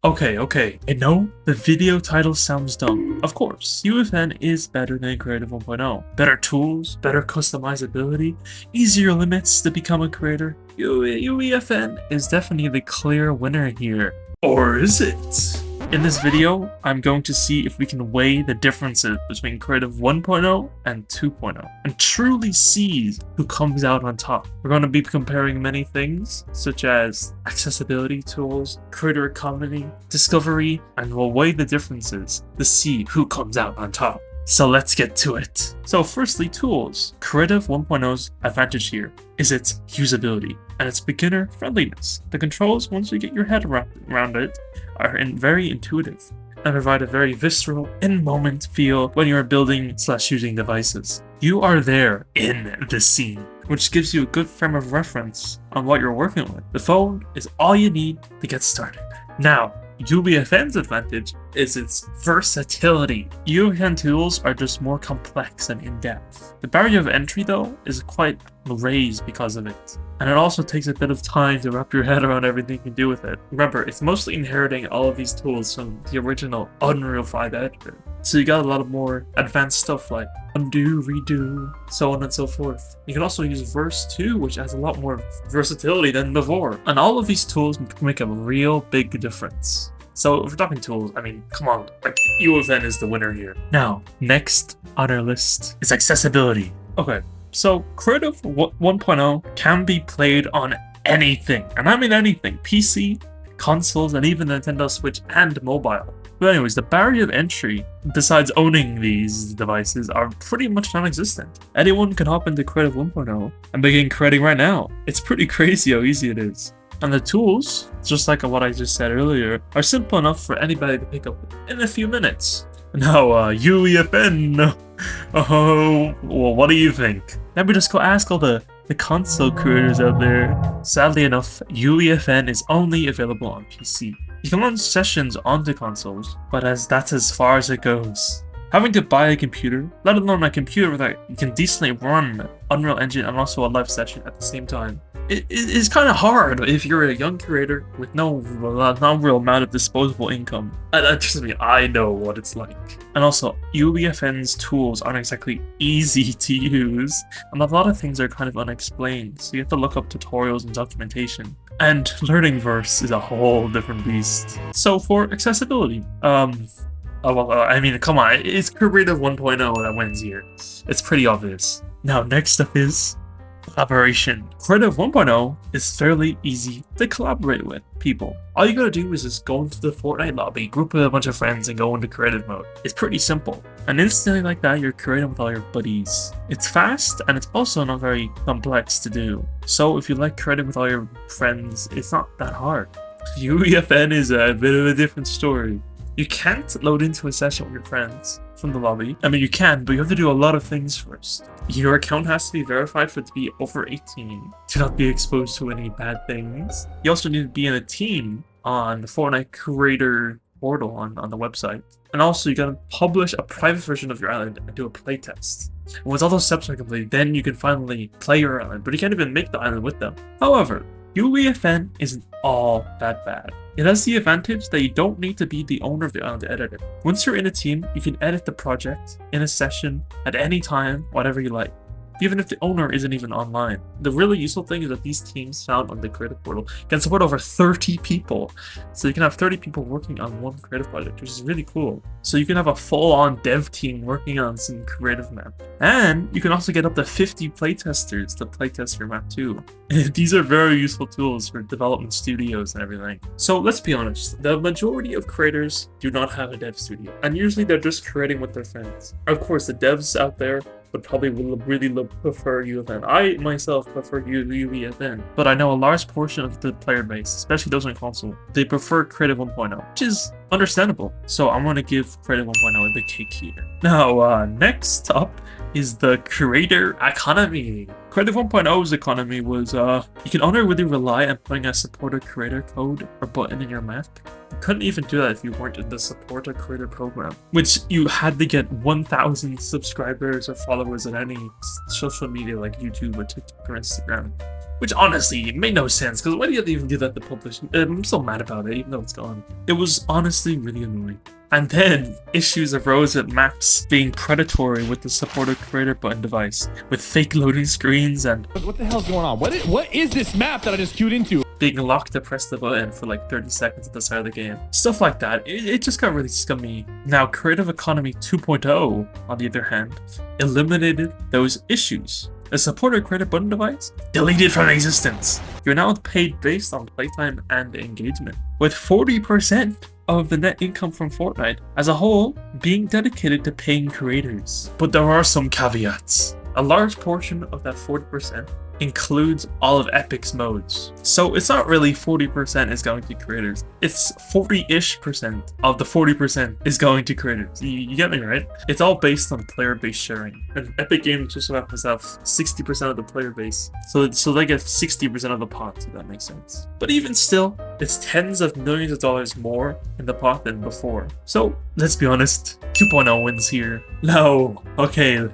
Okay, I know the video title sounds dumb. Of course, UEFN is better than Creative 1.0. Better tools, better customizability, easier limits to become a creator. UEFN is definitely the clear winner here. Or is it? In this video, I'm going to see if we can weigh the differences between Creative 1.0 and 2.0 and truly see who comes out on top. We're going to be comparing many things, such as accessibility tools, creator economy, discovery, and we'll weigh the differences to see who comes out on top. So let's get to it. So firstly, tools. Creative 1.0's advantage here is its usability and its beginner friendliness. The controls, once you get your head around it, are very intuitive and provide a very visceral, in-moment feel when you're building/using devices. You are there in the scene, which gives you a good frame of reference on what you're working with. The phone is all you need to get started. Now, UEFN's advantage is its versatility. UEFN tools are just more complex and in-depth. The barrier of entry, though, is quite raised because of it. And it also takes a bit of time to wrap your head around everything you can do with it. Remember, it's mostly inheriting all of these tools from the original Unreal 5 editor. So you got a lot of more advanced stuff like undo, redo, so on and so forth. You can also use Verse 2, which has a lot more versatility than before. And all of these tools make a real big difference. So if we're talking tools, I mean, come on, like UEFN is the winner here. Now, next on our list is accessibility. Okay, so Creative 1.0 can be played on anything, and I mean anything, PC, consoles, and even Nintendo Switch and mobile. But anyways, the barrier of entry, besides owning these devices, are pretty much non-existent. Anyone can hop into Creative 1.0 and begin creating right now. It's pretty crazy how easy it is. And the tools, just like what I just said earlier, are simple enough for anybody to pick up in a few minutes. Now, UEFN, oh, well, what do you think? Let me just go ask all the console creators out there. Sadly enough, UEFN is only available on PC. You can launch sessions onto consoles, but that's as far as it goes. Having to buy a computer, let alone a computer that you can decently run Unreal Engine and also a live session at the same time, it is kind of hard if you're a young creator with no real amount of disposable income. And trust me, I know what it's like. And also, UEFN's tools aren't exactly easy to use, and a lot of things are kind of unexplained, so you have to look up tutorials and documentation. And learning Verse is a whole different beast. So for accessibility, I mean, come on, it's Creative 1.0 that wins here. It's pretty obvious. Now, next up is collaboration. Creative 1.0 is fairly easy to collaborate with people. All you gotta do is just go into the FORTNITE lobby, group with a bunch of friends, and go into creative mode. It's pretty simple. And instantly like that, you're creating with all your buddies. It's fast, and it's also not very complex to do. So if you like creating with all your friends, it's not that hard. UEFN is a bit of a different story. You can't load into a session with your friends from the lobby. I mean, you can, but you have to do a lot of things first. Your account has to be verified for it to be over 18 to not be exposed to any bad things. You also need to be in a team on the Fortnite creator portal on the website. And also, you gotta publish a private version of your island and do a playtest. And once all those steps are completed, then you can finally play your island, but you can't even make the island with them. However, UEFN isn't all that bad. It has the advantage that you don't need to be the owner of the island to edit it. Once you're in a team, you can edit the project in a session at any time, whatever you like, even if the owner isn't even online. The really useful thing is that these teams found on the creative portal can support over 30 people. So you can have 30 people working on one creative project, which is really cool. So you can have a full-on dev team working on some creative map. And you can also get up to 50 playtesters to playtest your map too. These are very useful tools for development studios and everything. So let's be honest, the majority of creators do not have a dev studio. And usually they're just creating with their friends. Of course, the devs out there would probably really prefer UEFN. I myself prefer UEFN, but I know a large portion of the player base, especially those on console, they prefer Creative 1.0, which is understandable. So I'm going to give Creative 1.0 the cake here. Now, next up is the creator economy. Creative 1.0's economy was, you can only really rely on putting a supported creator code or button in your map. You couldn't even do that if you weren't in the support a creator program, which you had to get 1,000 subscribers or followers on any social media like YouTube or TikTok or Instagram. Which honestly made no sense, because why do you have to even do that to publish? I'm so mad about it, even though it's gone. It was honestly really annoying. And then issues arose with maps being predatory with the supported creator button device, with fake loading screens and what the hell's going on? What is this map that I just queued into? Being locked to press the button for like 30 seconds at the start of the game. Stuff like that. It just got really scummy. Now, Creative Economy 2.0, on the other hand, eliminated those issues. A supported creator button device deleted from existence. You're now paid based on playtime and engagement, with 40% of the net income from Fortnite as a whole being dedicated to paying creators. But there are some caveats. A large portion of that 40% includes all of Epic's modes. So it's not really 40% is going to creators. It's 40-ish% of the 40% is going to creators. You get me, right? It's all based on player-based sharing. And Epic Games just happens to have 60% of the player base. So they get 60% of the pot, if that makes sense. But even still, it's tens of millions of dollars more in the pot than before. So let's be honest, 2.0 wins here. No, okay,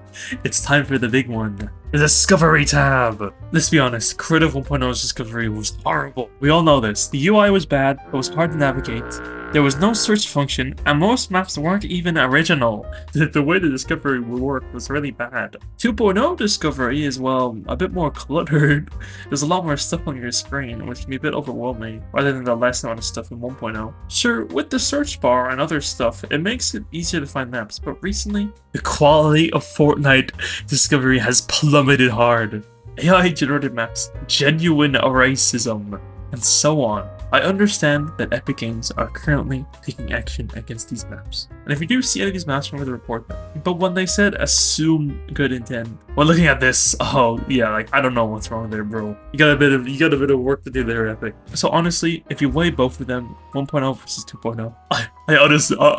it's time for the big one. The Discovery tab! Let's be honest, Creative 1.0's Discovery was horrible. We all know this. The UI was bad, it was hard to navigate, there was no search function, and most maps weren't even original. The way the Discovery would work was really bad. 2.0 Discovery is, well, a bit more cluttered. There's a lot more stuff on your screen, which can be a bit overwhelming, rather than the less amount of stuff in 1.0. Sure, with the search bar and other stuff, it makes it easier to find maps, but recently, the quality of Fortnite Discovery has plummeted hard. AI-generated maps, genuine racism, and so on. I understand that Epic Games are currently taking action against these maps. And if you do see any of these maps, remember to report them. But when they said assume good intent, well, looking at this, oh yeah, like I don't know what's wrong there, bro. You got a bit of work to do there, Epic. So honestly, if you weigh both of them, 1.0 versus 2.0, I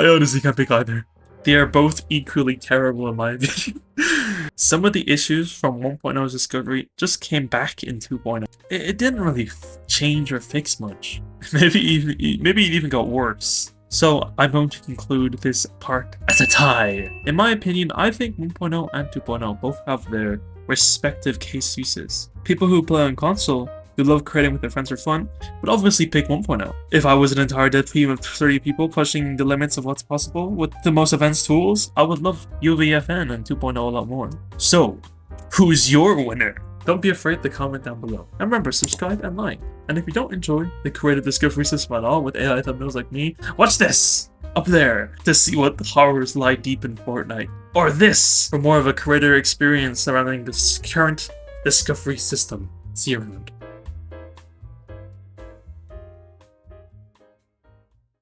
honestly can't pick either. They are both equally terrible in my opinion. Some of the issues from 1.0's Discovery just came back in 2.0. It didn't really change or fix much. Maybe it even got worse. So I'm going to conclude this part as a tie. In my opinion, I think 1.0 and 2.0 both have their respective case uses. People who play on console who love creating with their friends for fun would obviously pick 1.0. If I was an entire dev team of 30 people pushing the limits of what's possible with the most advanced tools, I would love UEFN and 2.0 a lot more. So, who's your winner? Don't be afraid to comment down below. And remember, subscribe and like. And if you don't enjoy the creative discovery system at all with AI thumbnails like me, watch this up there to see what horrors lie deep in Fortnite. Or this for more of a creator experience surrounding this current discovery system. See you around.